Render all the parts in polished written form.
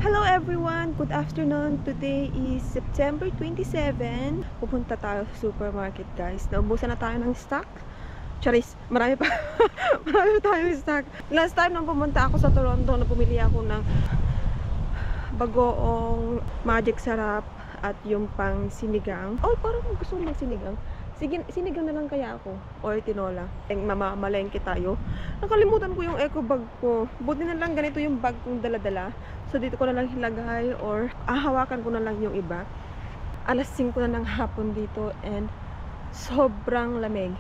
Hello everyone! Good afternoon! Today is September 27. Pupunta tayo sa supermarket, guys. Naubusan na tayo ng stock. Charis, marami pa. Marami pa tayong stock. Last time nung pumunta ako sa Toronto, na pumili ako ng bagoong magic sarap at yung pang sinigang. Oh, parang gusto ko mag-sinigang. Sige, sinigang na lang kaya ako or tinola. Mamamalengke tayo. Nakalimutan ko yung eco bag ko. Buti na lang ganito yung bag kong dala-dala. So dito ko na lang hilagay or hawakan ko na lang yung iba. Alas 5 na ng hapon dito and sobrang lamig.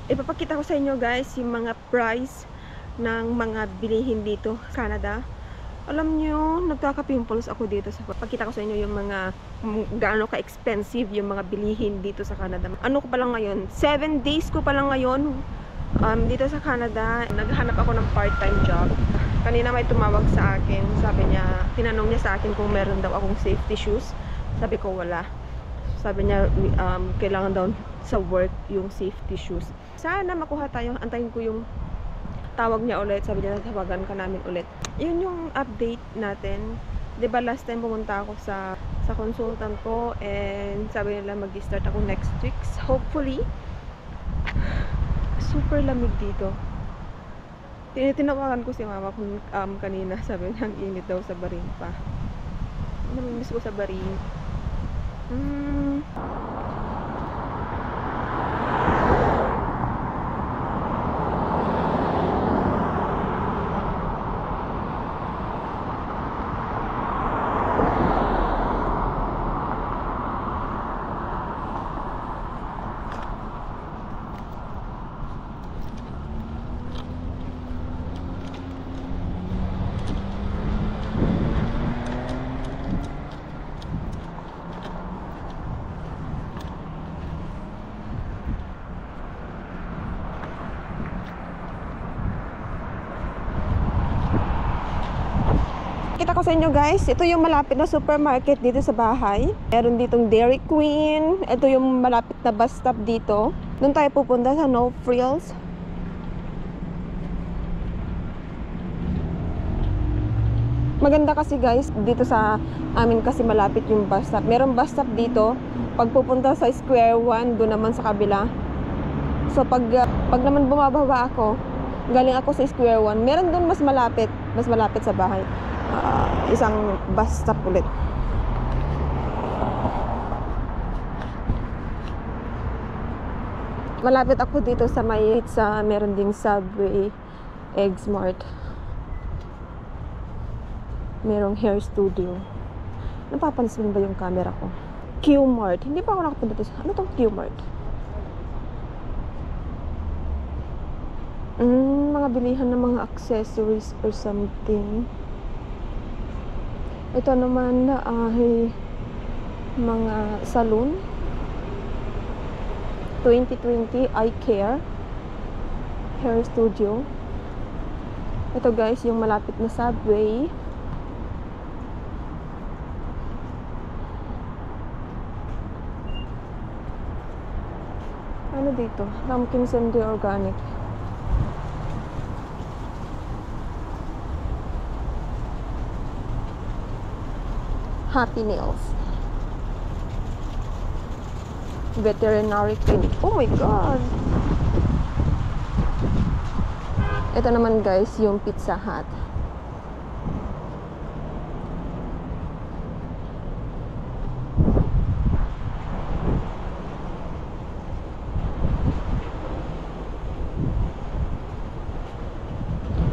Ipapakita ko sa inyo, guys, yung mga price ng mga bilihin dito sa Canada. Alam nyo, nagkaka-pimples ako dito. Pagkita ko sa inyo yung mga gaano ka-expensive yung mga bilihin dito sa Canada. Ano ko pa lang ngayon? 7 days ko pa lang ngayon dito sa Canada. Naghahanap ako ng part-time job. Kanina may tumawag sa akin. Sabi niya, tinanong niya sa akin kung meron daw akong safety shoes. Sabi ko wala. Sabi niya, kailangan daw sa work yung safety shoes. Sana makuha tayo. Antayin ko yung tawag niya ulit. Sabi niya, tawagan ka namin ulit. Yun yung update natin. 'Di ba last time pumunta ako sa consultant ko and sabi nila mag-start ako next week. Hopefully. Super lamig dito. Tinawagan ko si mama kung kanina. Sabi niya, ang init daw sa Barin pa. Namimiss ko sa Barin. Kita ko sa inyo, guys, ito yung malapit na supermarket dito sa bahay. Meron ditong Dairy Queen. Ito yung malapit na bus stop dito. Doon tayo pupunta sa No Frills. Maganda kasi, guys, dito sa amin kasi malapit yung bus stop. Meron bus stop dito. Pag pupunta sa Square 1, doon naman sa kabila. So pag naman bumababa ako, galing ako sa Square 1, meron doon mas malapit sa bahay. Isang bus stop ulit. Malapit ako dito sa meron ding Subway, Eggsmart. Merong hair studio. Napapansin ba yung camera ko? Q-Mart. Hindi pa ako nakapunta dito. Ano tong Q-Mart? Mga bilihan ng mga accessories or something. Ito naman ay mga salon. 2020 Eye Care Hair Studio. Ito, guys, yung malapit na Subway. Ano dito? Pumpkin Sandy Organic. Happy Nails. Veterinary Clinic. Oh my God! Ito naman, guys, yung Pizza Hut.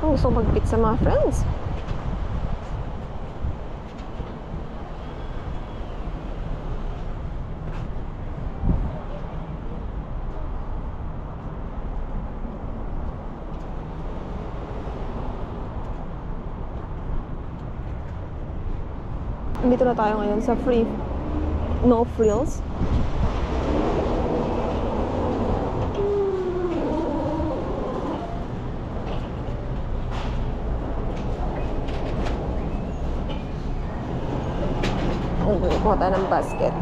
Oh, gusto mag-pizza, mga friends. Dito na tayo ngayon sa No Frills. Kuha tayo ng basket.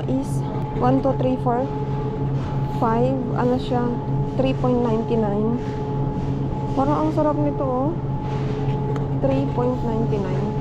is 1, 2, 3, 4, 5. Ano siya? 3.99. Parang ang sarap nito, oh. 3.99.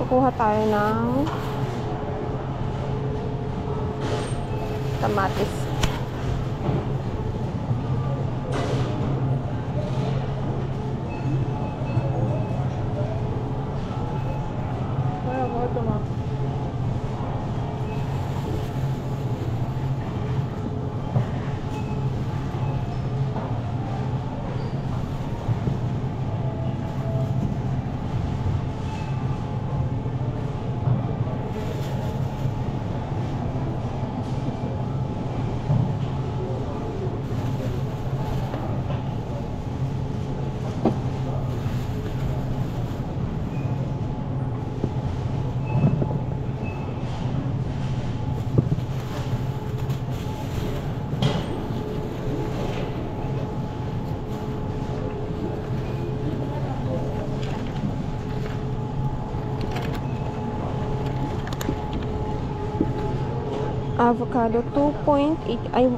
Kukuha tayo ng kamatis. Avocado 2.8 ay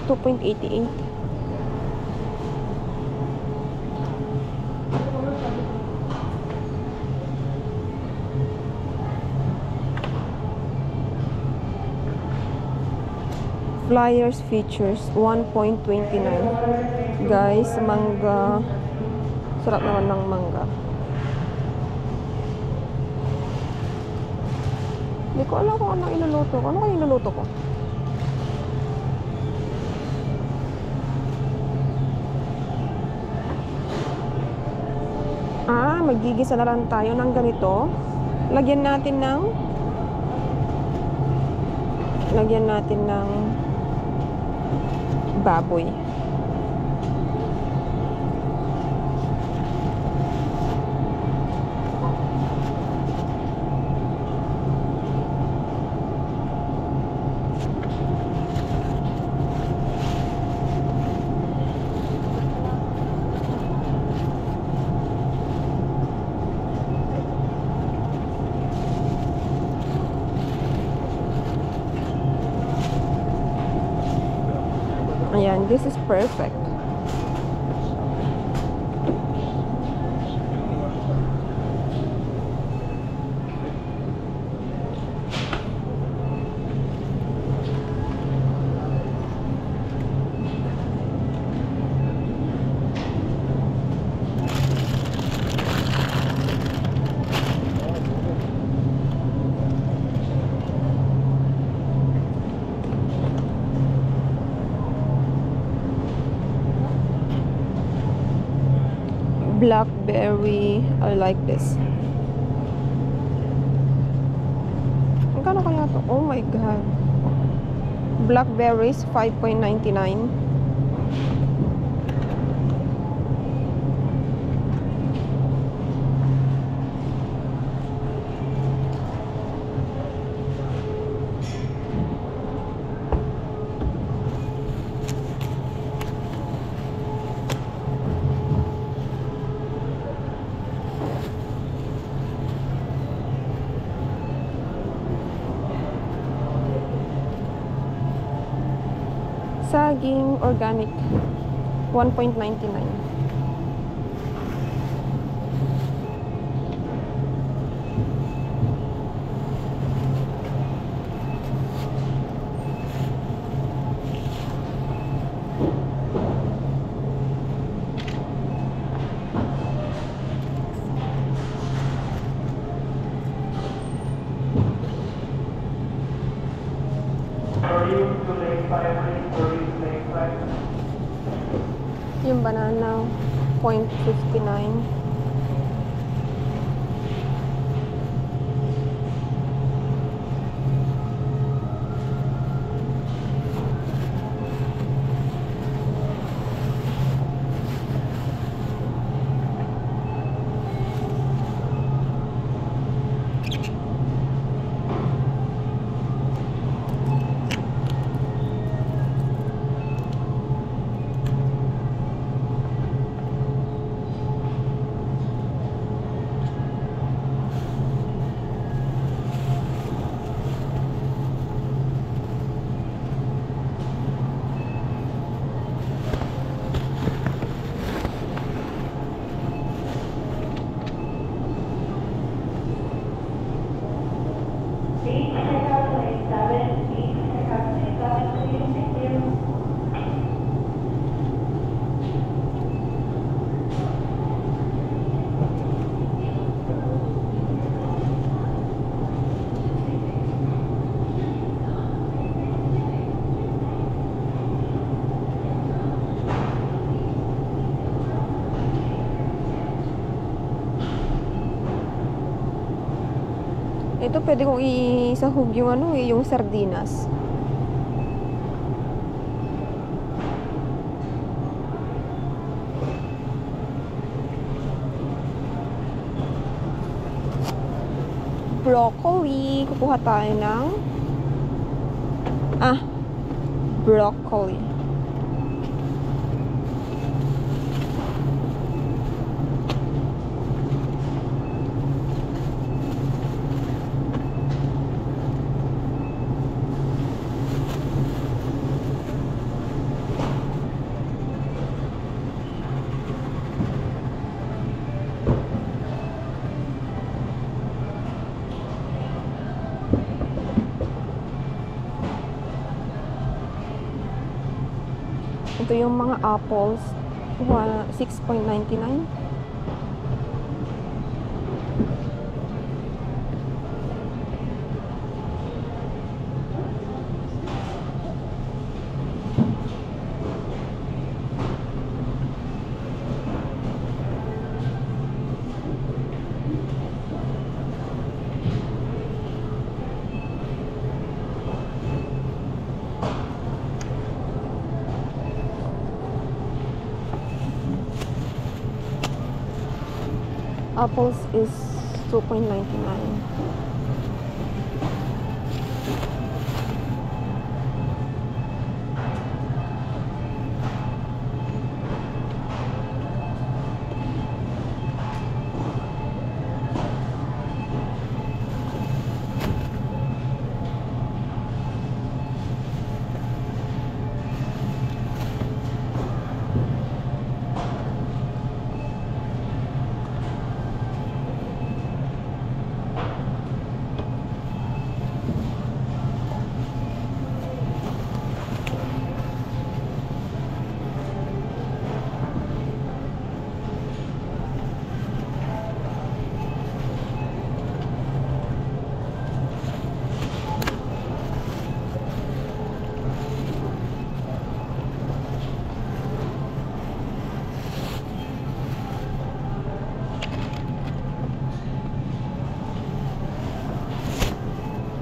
2.88. Flyers features 1.29. Guys, mangga. Sarap naman ng mangga. Hindi ko alam kung anong iluluto ko. Ano kaya iluluto ko? Magigisa na lang tayo ng ganito. Lagyan natin ng baboy. Ayan, this is perfect. Blackberry, I like this. Magkano kaya to? Oh my god. Blackberries 5.99. Saging organic 1.99. Yung banana, 0.59. Ito pwede kong isahog yung ano eh, yung sardinas. Broccoli. Kukuha tayo ng broccoli. Ito yung mga apples. 6.99. Apples is 2.99.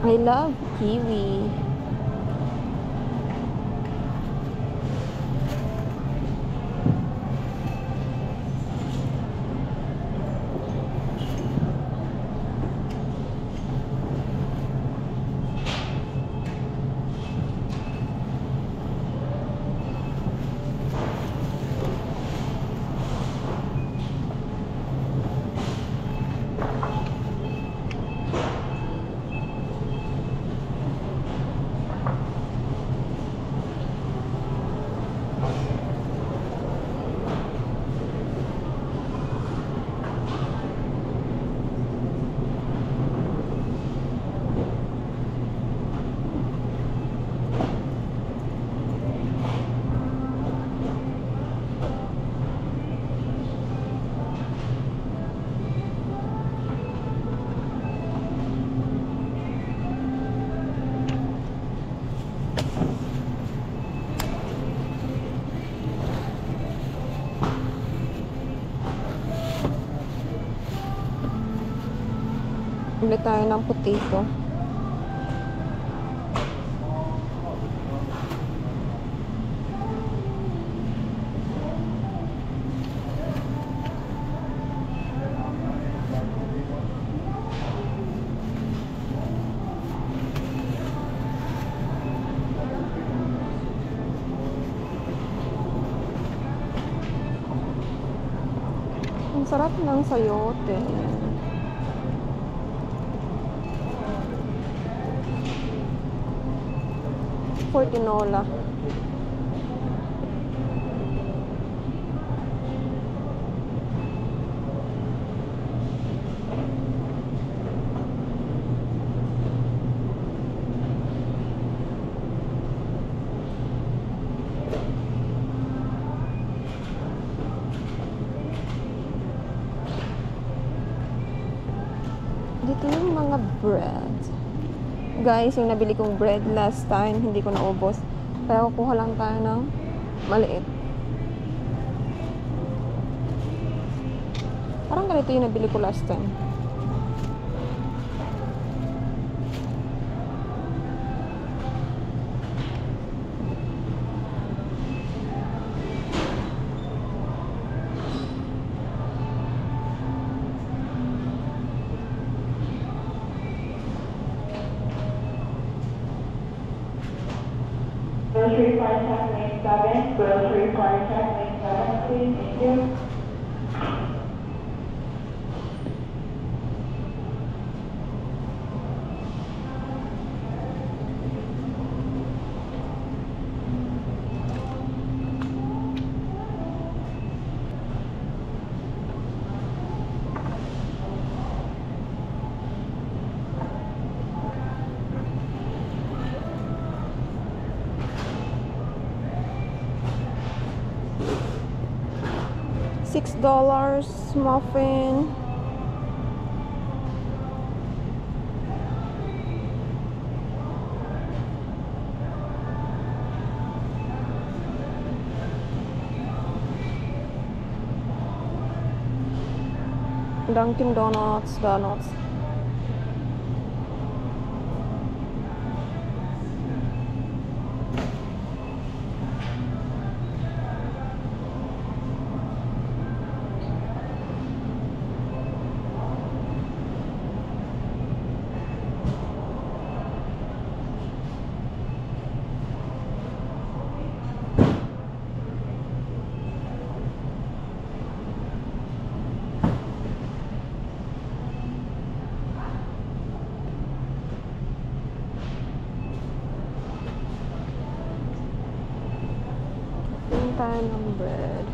I love kiwi. bibili tayo ng potato. Ang sarap ng sayote. For tinola. Dito yung mga bread. Guys, yung nabili kong bread last time, hindi ko naubos. Kaya kukuha lang tayo ng maliit. Parang ganito yung nabili ko last time. Grocery price tag lane 7, grocery price tag lane 7, please, thank you. $6 muffin. Dunkin' Donuts. Tingin tayo ng bread.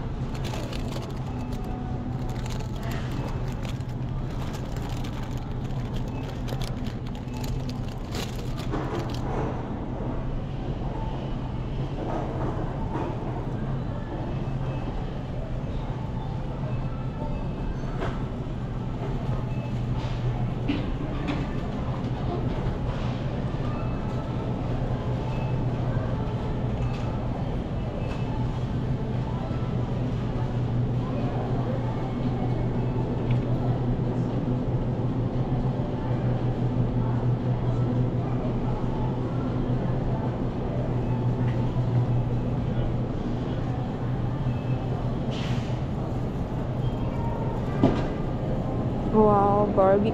Wow, barbecue.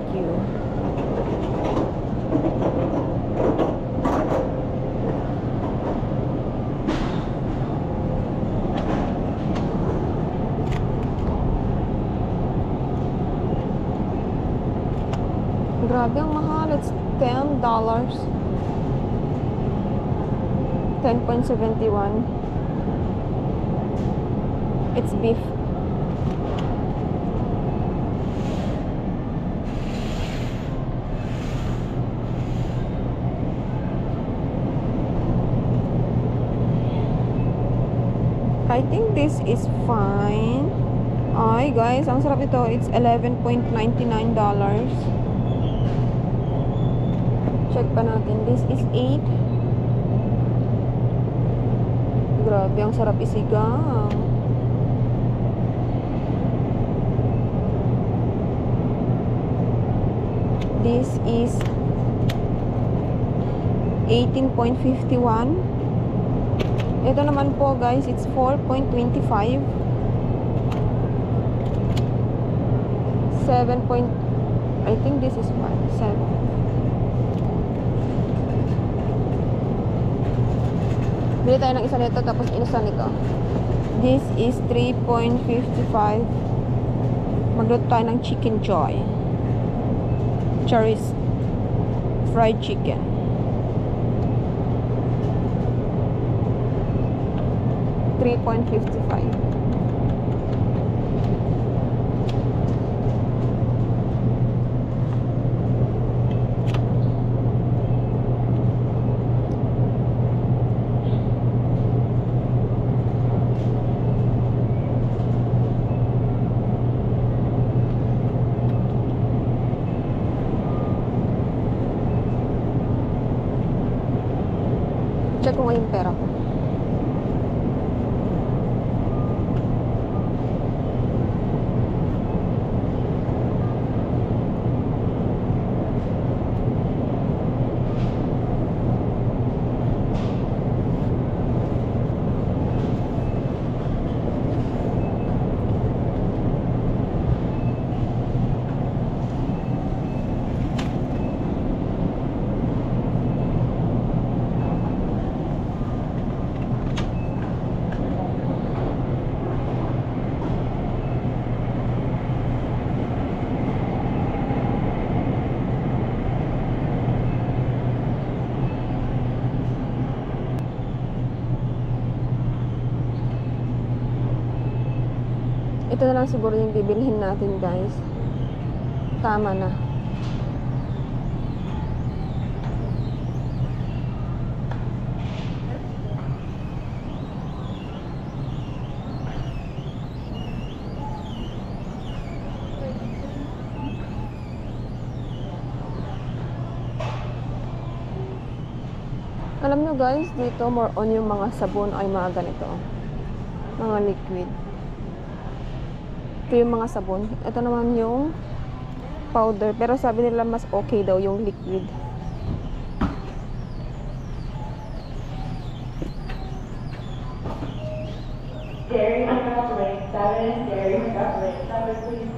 Grabe ang mahal. It's $10. 10.71. It's beef. I think this is fine. Ay, guys, ang sarap ito. It's $11.99. Check pa natin. This is 8. Grabe, ang sarap isigang. This is 18.51. Ito naman po guys, it's 4.25. 7 point, I think this is 7. Bili tayo ng isa nito tapos inusan ito. This is 3.55. Magluto tayo ng chicken joy. Cherries fried chicken. $3.55. Check ko nga yung pera ko. Ito na lang siguro yung bibilhin natin guys. Tama na. Alam nyo guys, dito more on yung mga sabon ay mga ganito. Mga liquid. Ito yung mga sabon. Ito naman yung powder. Pero sabi nila mas okay daw yung liquid. Dairy pickup lane 7, dairy pickup lane 7, please.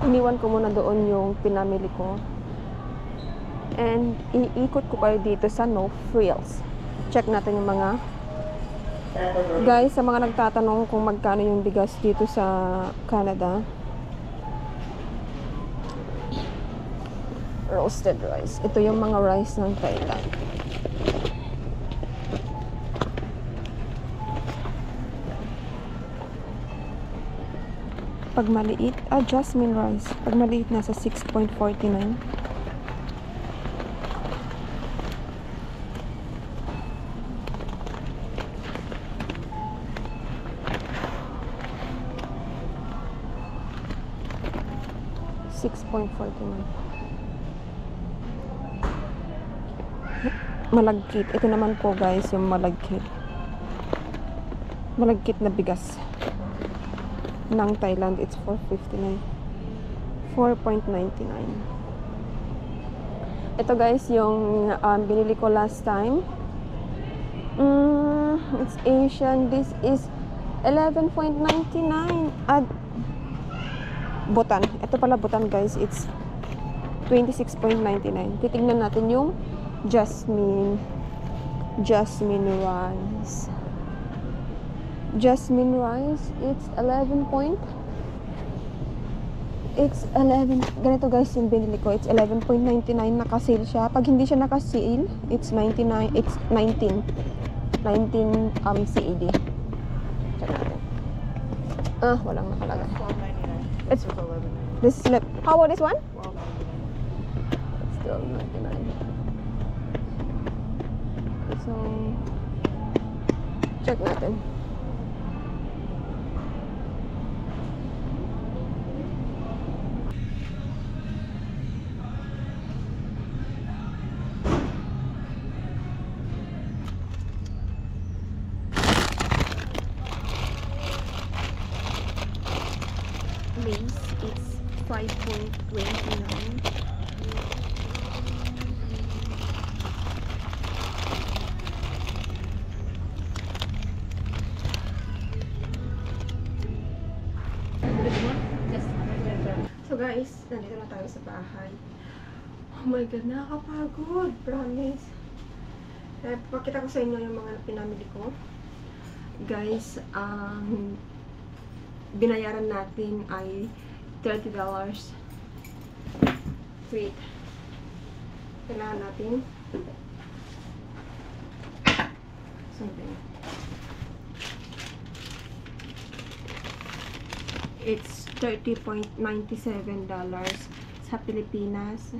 Iniwan ko muna doon yung pinamili ko. And iikot ko kayo dito sa No Frills. Check natin yung mga guys, sa mga nagtatanong kung magkano yung bigas dito sa Canada. Roasted rice. Ito yung mga rice ng Thailand. Pag maliit, jasmine rice. Pag maliit, nasa 6.49. Malagkit. Ito naman po guys, yung malagkit. Malagkit na bigas ng Thailand. It's 4.59. 4.99. Ito guys, yung binili ko last time. It's Asian. This is 11.99. At Butan. Ito pala Butan guys. It's 26.99. Titignan natin yung Jasmine rice. Jasmine rice, it's 11. Ganito guys yung binili ko. It's 11.99. Naka-sale siya. Pag hindi siya naka-sale, it's 19 CAD. Check natin. Walang nakalagay. It's this is how about this one? $12.99. So, check natin. Lace, it's $5.29. So guys, nandito na tayo sa bahay. Oh my god, nakakapagod. Promise. Pakita ko sa inyo yung mga pinamili ko. Guys, ang binayaran natin ay $30. Wait. Kailangan natin something. It's $30.97 sa Pilipinas.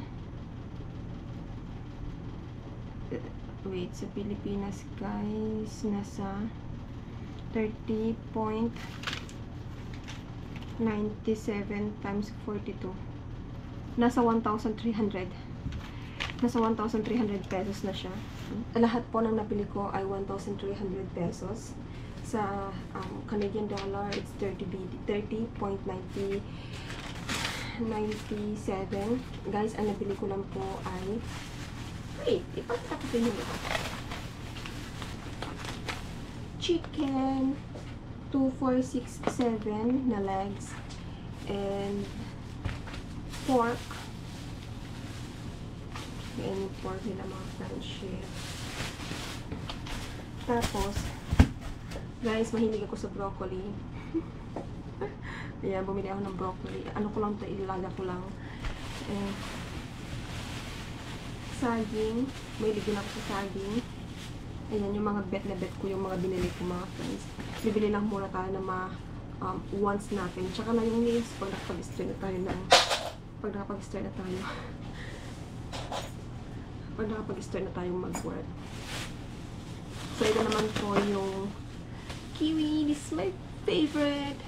Wait, sa Pilipinas guys, nasa 30.97 times 42. Nasa 1,300. Nasa 1,300 pesos na siya. Lahat po ng napili ko ay 1,300 pesos. Sa Canadian dollar, it's 30.97. Guys, ang nabili ko lang po ay wait, ipakita ko sa inyo ito. Chicken 2,467 na legs and pork. And pork nila mga friendship. Tapos guys, mahilig ako sa broccoli. Ayan, bumili ako ng broccoli. Ano ko lang ito, ilaga ko lang. Saging. Mahilig din ako sa saging. Ayan, yung mga bet na bet ko, yung mga binili ko mga friends. Bibili lang muna tayo ng mga wants natin. Tsaka na yung nails pag nakapag-stray na tayo ng pag nakapag-stray na tayo mag-work. So, ito naman po yung kiwi. This is my favorite.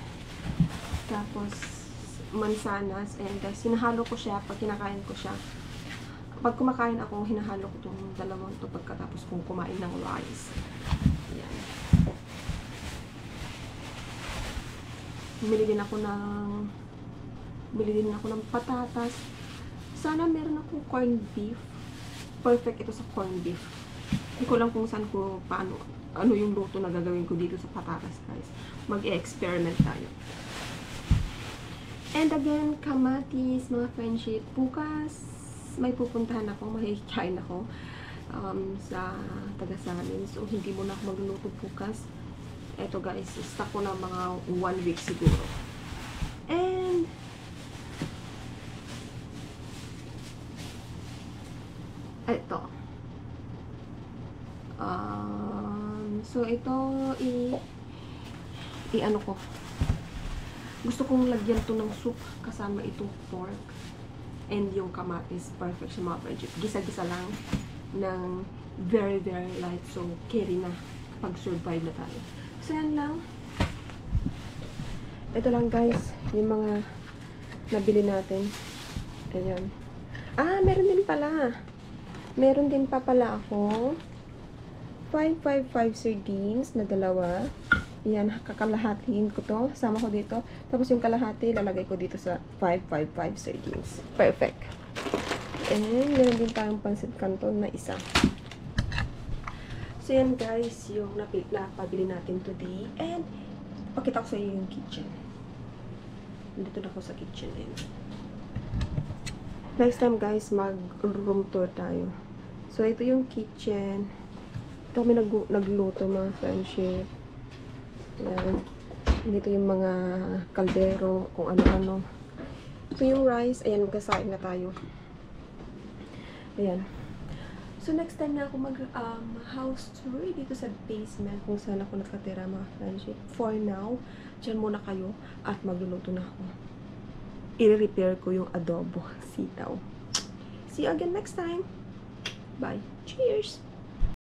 Tapos, mansanas. And guys, hinahalo ko siya pag kinakain ko siya. Pag kumakain ako, hinahalo ko itong dalawang ito pagkatapos kong kumain ng rice. Ayan. Bumili din ako ng patatas. Sana meron akong corned beef. Perfect ito sa corned beef. Hindi ko lang kung saan ko, ano yung luto na gagawin ko dito sa patatas, guys. Mag-e-experiment tayo. And again, kamatis, mga friendship. Bukas, may pupuntahan ako, makikikain ako sa taga-samin. So, hindi mo na ako magluluto bukas. Eto guys, stock ko na mga 1 week siguro. And, eto. So, ito, i-ano ko. Gusto kong lagyan to ng soup kasama itong pork. And yung kamatis, perfect siya mga friendship. Gisa-gisa lang ng very, very light. So, carry na pag survive na tayo. So, yan lang. Ito lang guys, yung mga nabili natin. Ayan. Meron din pala. Meron din pa pala ako 555 sardines na dalawa. Yan, kakalahatiin ko to. Sama ko dito. Tapos yung kalahati, lalagay ko dito sa 555 sardines. Perfect. And, meron din tayong pansit canton na isa. So, yan guys, yung napabili natin today. And, pakita ko sa iyo yung kitchen. Dito na ako sa kitchen. Next time guys, mag-room tour tayo. So, ito yung kitchen. Ito kami nagluto mga friendship. Ayan. Dito yung mga kaldero, kung ano-ano. Ito yung rice. Ayan, magkasain na tayo. Ayan. So, next time na ako mag-house tour dito sa basement kung saan ako nakatira mga friendship. For now, dyan muna kayo at magluluto na ako. I-repair ko yung adobo sitaw. See you again next time. Bye. Cheers!